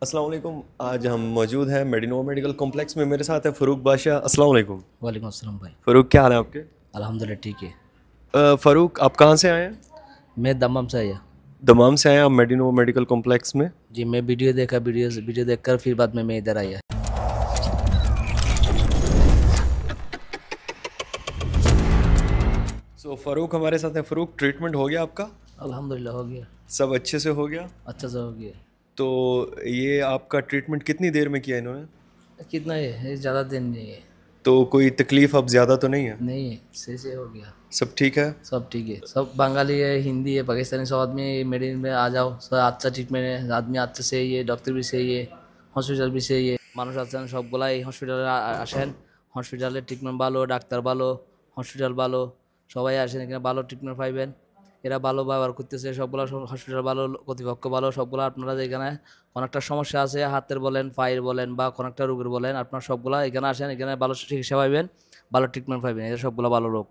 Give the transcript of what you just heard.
अस्सलाम वालेकुम। आज हम मौजूद हैं मेडिनो मेडिकल कॉम्प्लेक्स में। मेरे साथ है फ़रूक बादशाह। अस्सलाम वालेकुम। वालेकुम अस्सलाम भाई। फ़रूक, क्या हाल है आपके? अल्हम्दुलिल्लाह ठीक है। फ़रूक, आप कहाँ से आए हैं? मैं दमम से आया। दमाम से आए हैं आप मेडिनो मेडिकल कॉम्प्लेक्स में। जी मैं वीडियो देखा, वीडियो देखकर फिर बाद में मैं इधर आया। फ़रूक हमारे साथ है। फ़रूक, ट्रीटमेंट हो गया आपका? अल्हम्दुलिल्लाह हो गया। सब अच्छे से हो गया? अच्छा से हो गया। तो ये आपका ट्रीटमेंट कितनी देर में किया इन्होंने? कितना है, ये ज़्यादा दिन नहीं है। तो कोई तकलीफ़ अब ज़्यादा तो नहीं है? नहीं है, सही से हो गया। सब ठीक है? सब ठीक है, सब बंगाली है, हिंदी है, पाकिस्तानी, सब आदमी मेडिन में आ जाओ, सब अच्छा ट्रीटमेंट है, आदमी अच्छे से है, डॉक्टर भी सही है, हॉस्पिटाल भी सही है, মানুষ আছেন সবগুলাই হসপিটালে আসেন। হসপিটালে ট্রিটমেন্ট ভালো, ডাক্তার ভালো, হসপিটাল ভালো, সবাই আসেন এখানে ভালো ট্রিটমেন্ট পাইবেন। এরা ভালো ব্যবহার করতেছে, সবগুলা হসপিটাল ভালো, কর্তৃপক্ষ ভালো, সবগুলা আপনারা যেখানে কোনো একটা সমস্যা আছে, হাতের বলেন, পায়ের বলেন বা কোনো একটা রোগের বলেন, আপনারা সবগুলা এখানে আসেন, এখানে ভালো চিকিৎসা পাইবেন, ভালো ট্রিটমেন্ট পাইবেন, এরা সবগুলা ভালো লোক।